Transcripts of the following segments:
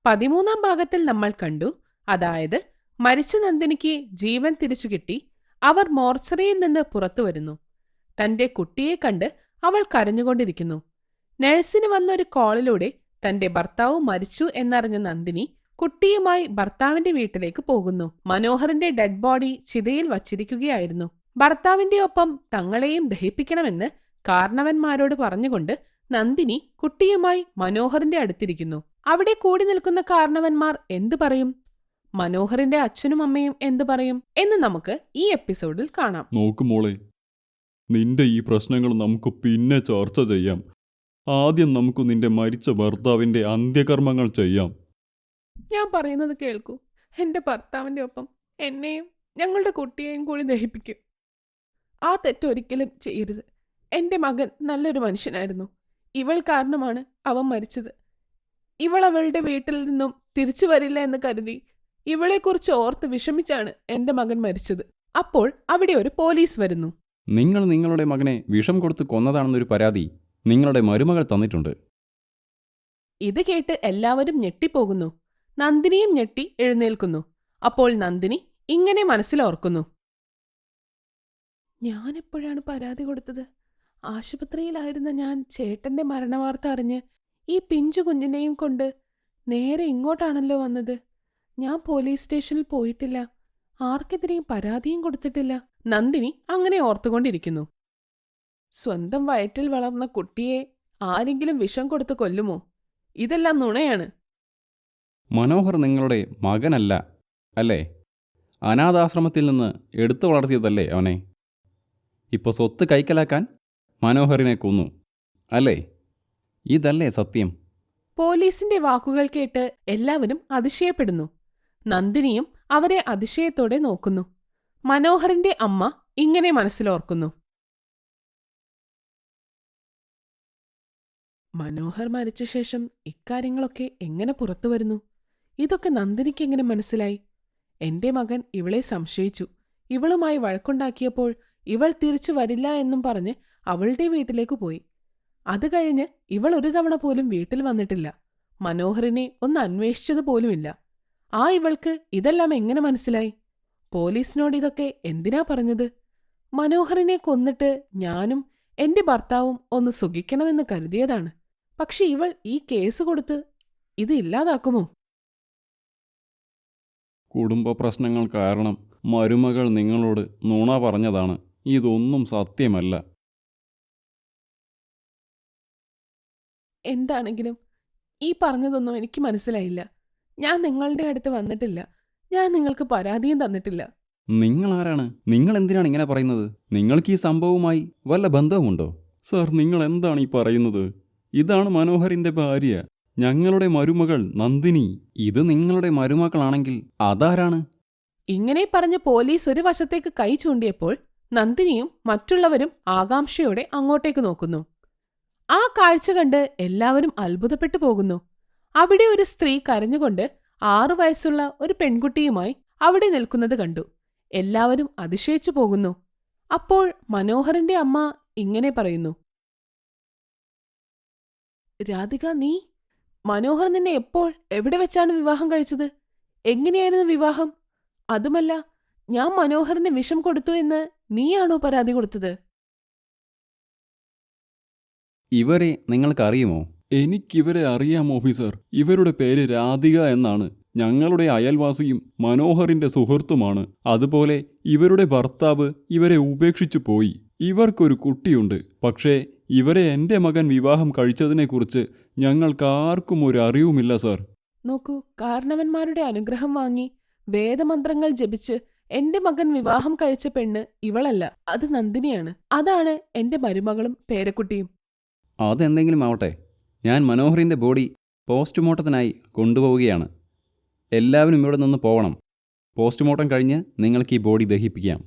13-ാം ഭാഗത്തിൽ നമ്മൾ കണ്ടു, അതായത് മരിച്ച നന്ദിനിക്ക് ജീവൻ തിരിച്ചു കിട്ടി. അവർ മോർച്ചറിയിൽ നിന്ന് പുറത്തു വരുന്നു. തന്റെ കുട്ടിയെ കണ്ട് അവൾ കരഞ്ഞുകൊണ്ടിരിക്കുന്നു. നഴ്സിന് വന്നൊരു കോളിലൂടെ തന്റെ ഭർത്താവ് മരിച്ചു എന്നറിഞ്ഞ നന്ദിനി കുട്ടിയുമായി ഭർത്താവിന്റെ വീട്ടിലേക്ക് പോകുന്നു. മനോഹറിന്റെ ഡെഡ് ബോഡി ചിതയിൽ വച്ചിരിക്കുകയായിരുന്നു. ഭർത്താവിന്റെ ഒപ്പം തങ്ങളെയും ദഹിപ്പിക്കണമെന്ന് കാരണവന്മാരോട് പറഞ്ഞുകൊണ്ട് നന്ദിനി കുട്ടിയുമായി മനോഹറിന്റെ അടുത്തിരിക്കുന്നു. അവിടെ കൂടി നിൽക്കുന്ന കാരണവന്മാർ എന്തു പറയും, മനോഹറിന്റെ അച്ഛനും അമ്മയും എന്തു പറയും എന്ന് നമുക്ക് ഈ എപ്പിസോഡിൽ കാണാം. നോക്ക് മോളെ, നിന്റെ ഈ പ്രശ്നങ്ങൾ നമുക്ക് പിന്നെ ചർച്ച ചെയ്യാം. ആദ്യം നമുക്ക് നിന്റെ മരിച്ച ഭർത്താവിന്റെ അന്ത്യകർമ്മങ്ങൾ ചെയ്യാം. ഞാൻ പറയുന്നത് കേൾക്കൂ. എന്റെ ഭർത്താവിന്റെ ഒപ്പം എന്നെയും ഞങ്ങളുടെ കുട്ടിയെയും കൂടി ദഹിപ്പിക്കും. ആ തെറ്റൊരിക്കലും ചെയ്യരുത്. എന്റെ മകൻ നല്ലൊരു മനുഷ്യനായിരുന്നു. ഇവൾ കാരണമാണ് അവൻ മരിച്ചത്. ഇവൾ അവളുടെ വീട്ടിൽ നിന്നും തിരിച്ചു വരില്ല എന്ന് കരുതി ഇവളെക്കുറിച്ച് ഓർത്ത് വിഷമിച്ചാണ് എന്റെ മകൻ മരിച്ചത്. അപ്പോൾ അവിടെ ഒരു പോലീസ് വരുന്നു. നിങ്ങൾ നിങ്ങളുടെ മകനെ വിഷം കൊടുത്ത് കൊന്നതാണെന്നൊരു പരാതി നിങ്ങളുടെ മരുമകൾ തന്നിട്ടുണ്ട്. ഇത് കേട്ട് എല്ലാവരും ഞെട്ടിപ്പോകുന്നു. നന്ദിനിയും ഞെട്ടി എഴുന്നേൽക്കുന്നു. അപ്പോൾ നന്ദിനി ഇങ്ങനെ മനസ്സിലോർക്കുന്നു, ഞാനെപ്പോഴാണ് പരാതി കൊടുത്തത്? ആശുപത്രിയിലായിരുന്ന ഞാൻ ചേട്ടന്റെ മരണവാർത്ത അറിഞ്ഞ് ഈ പിഞ്ചു കുഞ്ഞിനെയും കൊണ്ട് നേരെ ഇങ്ങോട്ടാണല്ലോ വന്നത്. ഞാൻ പോലീസ് സ്റ്റേഷനിൽ പോയിട്ടില്ല, ആർക്കെതിരെയും പരാതിയും കൊടുത്തിട്ടില്ല. നന്ദിനി അങ്ങനെ ഓർത്തുകൊണ്ടിരിക്കുന്നു. സ്വന്തം വയറ്റിൽ വളർന്ന കുട്ടിയെ ആരെങ്കിലും വിഷം കൊടുത്ത് കൊല്ലുമോ? ഇതെല്ലാം നുണയാണ്. മനോഹർ നിങ്ങളുടെ മകനല്ല അല്ലേ? അനാഥാശ്രമത്തിൽ നിന്ന് എടുത്തു വളർത്തിയതല്ലേ അവനെ? ഇപ്പോൾ സ്വത്ത് കൈക്കലാക്കാൻ മനോഹറിനെ കൊന്നു അല്ലേ? ഇതല്ലേ സത്യം? പോലീസിന്റെ വാക്കുകൾ കേട്ട് എല്ലാവരും അതിശയപ്പെടുന്നു. നന്ദിനിയും അവരെ അതിശയത്തോടെ നോക്കുന്നു. മനോഹറിന്റെ അമ്മ ഇങ്ങനെ മനസ്സിലോർക്കുന്നു, മനോഹർ മരിച്ച ശേഷം ഇക്കാര്യങ്ങളൊക്കെ എങ്ങനെ പുറത്തു വരുന്നു? ഇതൊക്കെ നന്ദിനിക്ക് എങ്ങനെ മനസ്സിലായി? എന്റെ മകൻ ഇവളെ സംശയിച്ചു. ഇവളുമായി വഴക്കുണ്ടാക്കിയപ്പോൾ ഇവൾ തിരിച്ചു വരില്ല എന്നും പറഞ്ഞ് അവളുടെ വീട്ടിലേക്ക് പോയി. അത് കഴിഞ്ഞ് ഇവൾ ഒരു തവണ പോലും വീട്ടിൽ വന്നിട്ടില്ല. മനോഹറിനെ ഒന്ന് അന്വേഷിച്ചത് പോലുമില്ല. ആ ഇവൾക്ക് ഇതെല്ലാം എങ്ങനെ മനസ്സിലായി? പോലീസിനോട് ഇതൊക്കെ എന്തിനാ പറഞ്ഞത്? മനോഹറിനെ കൊന്നിട്ട് ഞാനും എന്റെ ഭർത്താവും ഒന്ന് സുഖിക്കണമെന്ന് കരുതിയതാണ്. പക്ഷെ ഇവൾ ഈ കേസ് കൊടുത്ത് ഇത് ഇല്ലാതാക്കുമോ? കുടുംബ പ്രശ്നങ്ങൾ കാരണം മരുമകൾ നിങ്ങളോട് നുണ പറഞ്ഞതാണ്. ഇതൊന്നും സത്യമല്ല. എന്താണെങ്കിലും ഈ പറഞ്ഞതൊന്നും എനിക്ക് മനസ്സിലായില്ല. ഞാൻ നിങ്ങളുടെ അടുത്ത് വന്നിട്ടില്ല. ഞാൻ നിങ്ങൾക്ക് പരാതിയും തന്നിട്ടില്ല. നിങ്ങളാരാണ്? നിങ്ങൾ എന്തിനാണ് ഇങ്ങനെ പറയുന്നത്? നിങ്ങൾക്ക് ഈ സംഭവവുമായി വല്ല ബന്ധവുമുണ്ടോ? സാർ, നിങ്ങൾ എന്താണ് ഈ പറയുന്നത്? ഇതാണ് മനോഹറിന്റെ ഭാര്യ, ഞങ്ങളുടെ മരുമകൾ നന്ദിനി. ഇത് നിങ്ങളുടെ മരുമക്കളാണെങ്കിൽ അതാരാണ്? ഇങ്ങനെ പറഞ്ഞ് പോലീസ് ഒരു വശത്തേക്ക് കൈ ചൂണ്ടിയപ്പോൾ നന്ദിനിയും മറ്റുള്ളവരും ആകാംക്ഷയോടെ അങ്ങോട്ടേക്ക് നോക്കുന്നു. ആ കാഴ്ച കണ്ട് എല്ലാവരും അത്ഭുതപ്പെട്ടു പോകുന്നു. അവിടെ ഒരു സ്ത്രീ കരഞ്ഞുകൊണ്ട് 6 വയസ്സുള്ള ഒരു പെൺകുട്ടിയുമായി അവിടെ നിൽക്കുന്നത് കണ്ടു. എല്ലാവരും അതിശയിച്ചു പോകുന്നു. അപ്പോൾ മനോഹറിന്റെ അമ്മ ഇങ്ങനെ പറയുന്നു, രാധിക, നീ മനോഹർ നിന്നെ എപ്പോൾ എവിടെ വെച്ചാണ് വിവാഹം കഴിച്ചത്? എങ്ങനെയായിരുന്നു വിവാഹം? അതുമല്ല, ഞാൻ മനോഹറിന് വിഷം കൊടുത്തു എന്ന് നീയാണോ പരാതി കൊടുത്തത്? ഇവരെ നിങ്ങൾക്കറിയുമോ? എനിക്കിവരെ അറിയാം ഓഫീസർ. ഇവരുടെ പേര് രാധിക എന്നാണ്. ഞങ്ങളുടെ അയൽവാസിയും മനോഹറിന്റെ സുഹൃത്തുമാണ്. അതുപോലെ ഇവരുടെ ഭർത്താവ് ഇവരെ ഉപേക്ഷിച്ചു പോയി. ഇവർക്കൊരു കുട്ടിയുണ്ട്. പക്ഷേ ഇവരെ എൻ്റെ മകൻ വിവാഹം കഴിച്ചതിനെക്കുറിച്ച് ഞങ്ങൾക്കാർക്കും ഒരു അറിവുമില്ല സാർ. നോക്കൂ, കാരണവന്മാരുടെ അനുഗ്രഹം വാങ്ങി വേദമന്ത്രങ്ങൾ ജപിച്ച് എന്റെ മകൻ വിവാഹം കഴിച്ച പെണ്ണ് ഇവളല്ല, അത് നന്ദിനിയാണ്. അതാണ് എന്റെ മരുമകളും പേരക്കുട്ടിയും. അതെന്തെങ്കിലും ആവട്ടെ, ഞാൻ മനോഹറിൻ്റെ ബോഡി പോസ്റ്റ്മോർട്ടത്തിനായി കൊണ്ടുപോവുകയാണ്. എല്ലാവരും ഇവിടെ നിന്ന് പോകണം. പോസ്റ്റ്മോർട്ടം കഴിഞ്ഞ് നിങ്ങൾക്ക് ഈ ബോഡി ദഹിപ്പിക്കാം.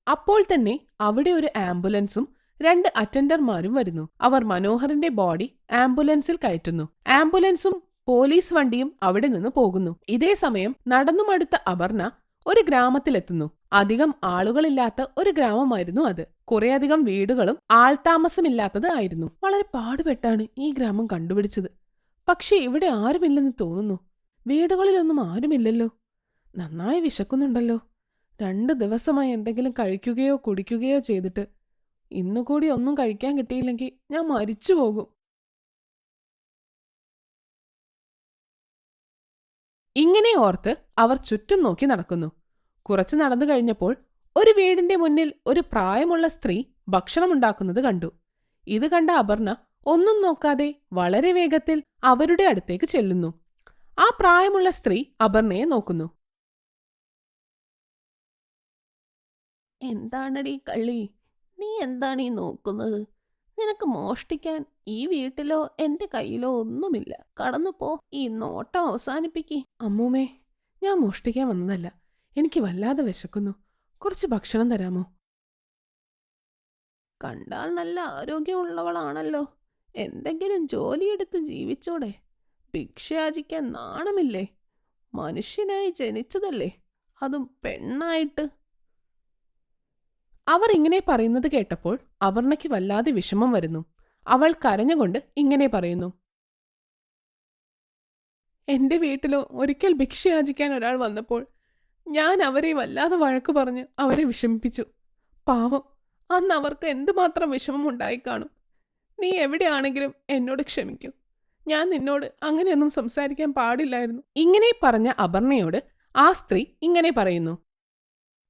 അപ്പോൾ തന്നെ അവിടെ ഒരു ആംബുലൻസും 2 അറ്റൻഡർമാരും വരുന്നു. അവർ മനോഹറിന്റെ ബോഡി ആംബുലൻസിൽ കയറ്റുന്നു. ആംബുലൻസും പോലീസ് വണ്ടിയും അവിടെ നിന്ന് പോകുന്നു. ഇതേ സമയം നടന്നുമടുത്ത അപർണ ഒരു ഗ്രാമത്തിലെത്തുന്നു. അധികം ആളുകളില്ലാത്ത ഒരു ഗ്രാമമായിരുന്നു അത്. കുറേയധികം വീടുകളും ആൾതാമസമില്ലാത്തത് ആയിരുന്നു. വളരെ പാടുപെട്ടാണ് ഈ ഗ്രാമം കണ്ടുപിടിച്ചത്. പക്ഷെ ഇവിടെ ആരുമില്ലെന്ന് തോന്നുന്നു. വീടുകളിലൊന്നും ആരുമില്ലല്ലോ. നന്നായി വിശക്കുന്നുണ്ടല്ലോ. 2 ദിവസമായി എന്തെങ്കിലും കഴിക്കുകയോ കുടിക്കുകയോ ചെയ്തിട്ട്. ഇന്നുകൂടി ഒന്നും കഴിക്കാൻ കിട്ടിയില്ലെങ്കിൽ ഞാൻ മരിച്ചു പോകും. ഇങ്ങനെ ഓർത്ത് അവർ ചുറ്റും നോക്കി നടക്കുന്നു. കുറച്ചു നടന്നു കഴിഞ്ഞപ്പോൾ ഒരു വീടിന്റെ മുന്നിൽ ഒരു പ്രായമുള്ള സ്ത്രീ ഭക്ഷണമുണ്ടാക്കുന്നത് കണ്ടു. ഇത് കണ്ട അപർണ ഒന്നും നോക്കാതെ വളരെ വേഗത്തിൽ അവരുടെ അടുത്തേക്ക് ചെല്ലുന്നു. ആ പ്രായമുള്ള സ്ത്രീ അപർണയെ നോക്കുന്നു. എന്താണടി കള്ളി, നീ എന്താണീ നോക്കുന്നത്? നിനക്ക് മോഷ്ടിക്കാൻ ഈ വീട്ടിലോ എന്റെ കയ്യിലോ ഒന്നുമില്ല. കടന്നു പോ, ഈ നോട്ടം അവസാനിപ്പിക്ക്. അമ്മൂമ്മേ, ഞാൻ മോഷ്ടിക്കാൻ വന്നതല്ല. എനിക്ക് വല്ലാതെ വിശക്കുന്നു. കുറച്ച് ഭക്ഷണം തരാമോ? കണ്ടാൽ നല്ല ആരോഗ്യമുള്ളവളാണല്ലോ. എന്തെങ്കിലും ജോലിയെടുത്ത് ജീവിച്ചോടെ? ഭിക്ഷയാചിക്കാൻ നാണമില്ലേ? മനുഷ്യനായി ജനിച്ചതല്ലേ, അതും പെണ്ണായിട്ട്. അവർ ഇങ്ങനെ പറയുന്നത് കേട്ടപ്പോൾ അപർണയ്ക്ക് വല്ലാതെ വിഷമം വരുന്നു. അവൾ കരഞ്ഞുകൊണ്ട് ഇങ്ങനെ പറയുന്നു. എന്റെ വീട്ടിലോ ഒരിക്കൽ ഭിക്ഷയാചിക്കാൻ ഒരാൾ വന്നപ്പോൾ ഞാൻ അവരെ വല്ലാതെ വഴക്കു പറഞ്ഞ് അവരെ വിഷമിപ്പിച്ചു. പാവം, അന്ന് അവർക്ക് എന്തുമാത്രം വിഷമം ഉണ്ടായിക്കാണും. നീ എവിടെയാണെങ്കിലും എന്നോട് ക്ഷമിക്കൂ. ഞാൻ നിന്നോട് അങ്ങനെയൊന്നും സംസാരിക്കാൻ പാടില്ലായിരുന്നു. ഇങ്ങനെ പറഞ്ഞ അപർണയോട് ആ സ്ത്രീ ഇങ്ങനെ പറയുന്നു.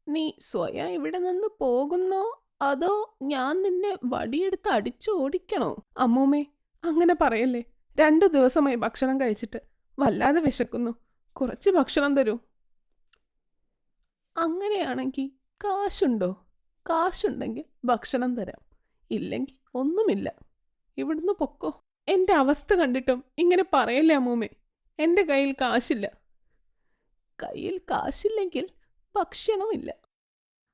നീ സ്വയം ഇവിടെ നിന്ന് പോകുന്നോ അതോ ഞാൻ നിന്നെ വടിയെടുത്ത് അടിച്ചു ഓടിക്കണോ? അമ്മൂമ്മേ, അങ്ങനെ പറയല്ലേ. 2 ദിവസമായി ഭക്ഷണം കഴിച്ചിട്ട് വല്ലാതെ വിശക്കുന്നു. കുറച്ച് ഭക്ഷണം തരൂ. അങ്ങനെയാണെങ്കിൽ കാശുണ്ടോ? കാശുണ്ടെങ്കിൽ ഭക്ഷണം തരാം. ഇല്ലെങ്കിൽ ഒന്നുമില്ല. ഇവിടുന്ന് പൊക്കോ. എന്റെ അവസ്ഥ കണ്ടിട്ടും ഇങ്ങനെ പറയല്ലേ അമ്മൂമ്മേ. എന്റെ കയ്യിൽ കാശില്ല. കയ്യിൽ കാശില്ലെങ്കിൽ ഭക്ഷണമില്ല.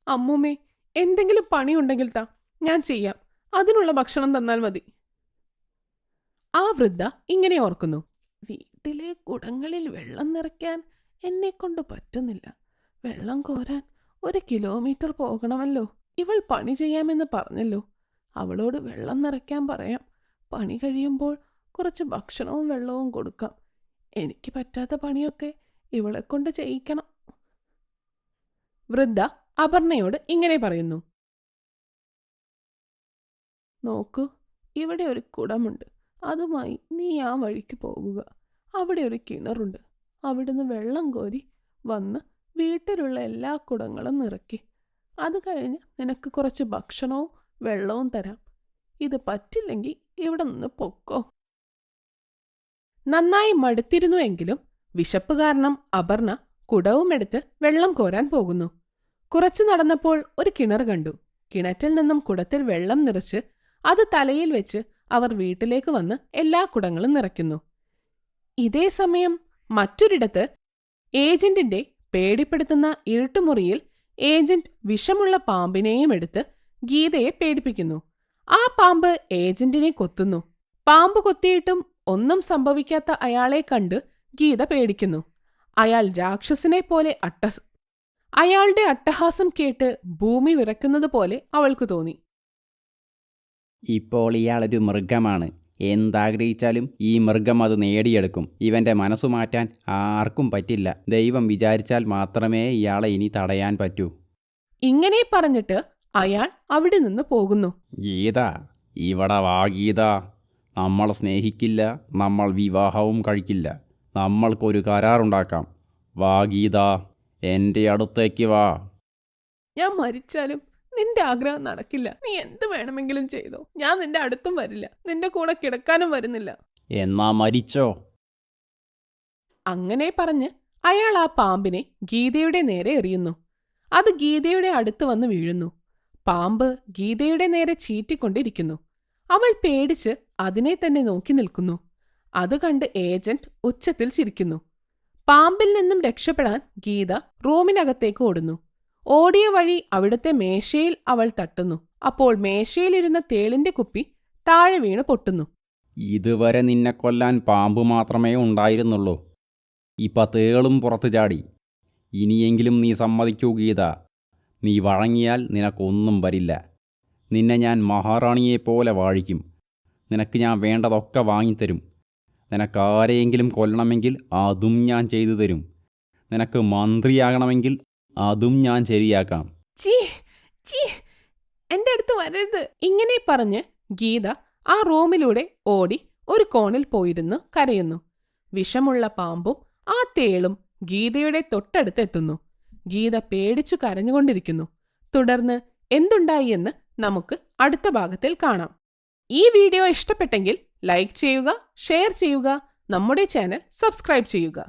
അമ്മൂമ്മേ, എന്തെങ്കിലും പണിയുണ്ടെങ്കിൽ താ, ഞാൻ ചെയ്യാം. അതിനുള്ള ഭക്ഷണം തന്നാൽ മതി. ആ വൃദ്ധ ഇങ്ങനെ ഓർക്കുന്നു. വീട്ടിലെ കുടങ്ങളിൽ വെള്ളം നിറയ്ക്കാൻ എന്നെക്കൊണ്ട് പറ്റുന്നില്ല. വെള്ളം കോരാൻ 1 കിലോമീറ്റർ പോകണമല്ലോ. ഇവൾ പണി ചെയ്യാമെന്ന് പറഞ്ഞല്ലോ. അവളോട് വെള്ളം നിറയ്ക്കാൻ പറയാം. പണി കഴിയുമ്പോൾ കുറച്ച് ഭക്ഷണവും വെള്ളവും കൊടുക്കാം. എനിക്ക് പറ്റാത്ത പണിയൊക്കെ ഇവളെ കൊണ്ട് ചെയ്യിക്കണം. വൃദ്ധ അപർണയോട് ഇങ്ങനെ പറയുന്നു. നോക്കൂ, ഇവിടെ ഒരു കുടമുണ്ട്. അതുമായി നീ ആ വഴിക്ക് പോകുക. അവിടെ ഒരു കിണറുണ്ട്. അവിടുന്ന് വെള്ളം കോരി വന്ന് വീട്ടിലുള്ള എല്ലാ കുടങ്ങളും നിറയ്ക്ക്. അത് കഴിഞ്ഞ് നിനക്ക് കുറച്ച് ഭക്ഷണവും വെള്ളവും തരാം. ഇത് പറ്റില്ലെങ്കിൽ ഇവിടെ നിന്ന് പൊക്കോ. നന്നായി മടുത്തിരുന്നുവെങ്കിലും വിശപ്പ് കാരണം അപർണ കുടവുമെടുത്ത് വെള്ളം കോരാൻ പോകുന്നു. കുറച്ചു നടന്നപ്പോൾ ഒരു കിണർ കണ്ടു. കിണറ്റിൽ നിന്നും കുടത്തിൽ വെള്ളം നിറച്ച് അത് തലയിൽ വെച്ച് അവർ വീട്ടിലേക്ക് വന്ന് എല്ലാ കുടങ്ങളും നിറയ്ക്കുന്നു. ഇതേ സമയം മറ്റൊരിടത്ത് ഏജന്റിന്റെ പേടിപ്പെടുത്തുന്ന ഇരുട്ടുമുറിയിൽ ഏജന്റ് വിഷമുള്ള പാമ്പിനെയും എടുത്ത് ഗീതയെ പേടിപ്പിക്കുന്നു. ആ പാമ്പ് ഏജന്റിനെ കൊത്തുന്നു. പാമ്പ് കൊത്തിയിട്ടും ഒന്നും സംഭവിക്കാത്ത അയാളെ കണ്ട് ഗീത പേടിക്കുന്നു. അയാൾ രാക്ഷസനെ പോലെ അയാളുടെ അട്ടഹാസം കേട്ട് ഭൂമി വിറയ്ക്കുന്നത് പോലെ അവൾക്ക് തോന്നി. ഇപ്പോൾ ഇയാളൊരു മൃഗമാണ്. എന്താഗ്രഹിച്ചാലും ഈ മൃഗം അത് നേടിയെടുക്കും. ഇവൻ്റെ മനസ്സു മാറ്റാൻ ആർക്കും പറ്റില്ല. ദൈവം വിചാരിച്ചാൽ മാത്രമേ ഇയാളെ ഇനി തടയാൻ പറ്റൂ. ഇങ്ങനെ പറഞ്ഞിട്ട് അയാൾ അവിടെ നിന്ന് പോകുന്നു. ഗീത, ഇവിടെ വാ ഗീത. നമ്മൾ സ്നേഹിക്കില്ല, നമ്മൾ വിവാഹവും കഴിക്കില്ല. നമ്മൾക്കൊരു കരാറുണ്ടാക്കാം. വാ ഗീത, എൻ്റെ അടുത്തേക്ക് വാ. ഞാൻ മരിച്ചാലും നിന്റെ ആഗ്രഹം നടക്കില്ല. നീ എന്ത് വേണമെങ്കിലും ചെയ്തോ. ഞാൻ നിന്റെ അടുത്തും വരില്ല. നിന്റെ കൂടെ കിടക്കാനും വരുന്നില്ല. എന്നാ മരിച്ചോ? അങ്ങനെ പറഞ്ഞ് അയാൾ ആ പാമ്പിനെ ഗീതയുടെ നേരെ എറിയുന്നു. അത് ഗീതയുടെ അടുത്ത് വന്ന് വീഴുന്നു. പാമ്പ് ഗീതയുടെ നേരെ ചീറ്റിക്കൊണ്ടിരിക്കുന്നു. അവൾ പേടിച്ച് അതിനെ തന്നെ നോക്കി നിൽക്കുന്നു. അത് കണ്ട് ഏജന്റ് ഉച്ചത്തിൽ ചിരിക്കുന്നു. പാമ്പിൽ നിന്നും രക്ഷപ്പെടാൻ ഗീത റൂമിനകത്തേക്ക് ഓടുന്നു. ഓടിയ വഴി അവിടുത്തെ മേശയിൽ അവൾ തട്ടുന്നു. അപ്പോൾ മേശയിലിരുന്ന തേളിന്റെ കുപ്പി താഴെ വീണ് പൊട്ടുന്നു. ഇതുവരെ നിന്നെ കൊല്ലാൻ പാമ്പ് മാത്രമേ ഉണ്ടായിരുന്നുള്ളൂ. ഇപ്പം തേളും പുറത്തു ചാടി. ഇനിയെങ്കിലും നീ സമ്മതിക്കൂ ഗീത. നീ വഴങ്ങിയാൽ നിനക്കൊന്നും വരില്ല. നിന്നെ ഞാൻ മഹാറാണിയെപ്പോലെ വാഴിക്കും. നിനക്ക് ഞാൻ വേണ്ടതൊക്കെ വാങ്ങിത്തരും. നിനക്കാരെയെങ്കിലും കൊല്ലണമെങ്കിൽ അതും ഞാൻ ചെയ്തു തരും. നിനക്ക് മന്ത്രിയാകണമെങ്കിൽ അതും ഞാൻ ശരിയാക്കാം. ചീ ചീ എന്റെ അടുത്ത് വരരുത്. ഇങ്ങനെ പറഞ്ഞ് ഗീത ആ റൂമിലൂടെ ഓടി ഒരു കോണിൽ പോയിരുന്നു കരയുന്നു. വിഷമുള്ള പാമ്പും ആ തേളും ഗീതയുടെ തൊട്ടടുത്തെത്തുന്നു. ഗീത പേടിച്ചു കരഞ്ഞുകൊണ്ടിരിക്കുന്നു. തുടർന്ന് എന്തുണ്ടായി എന്ന് നമുക്ക് അടുത്ത ഭാഗത്തിൽ കാണാം. ഈ വീഡിയോ ഇഷ്ടപ്പെട്ടെങ്കിൽ ലൈക്ക് ചെയ്യുക, ഷെയർ ചെയ്യുക, നമ്മുടെ ചാനൽ സബ്സ്ക്രൈബ് ചെയ്യുക.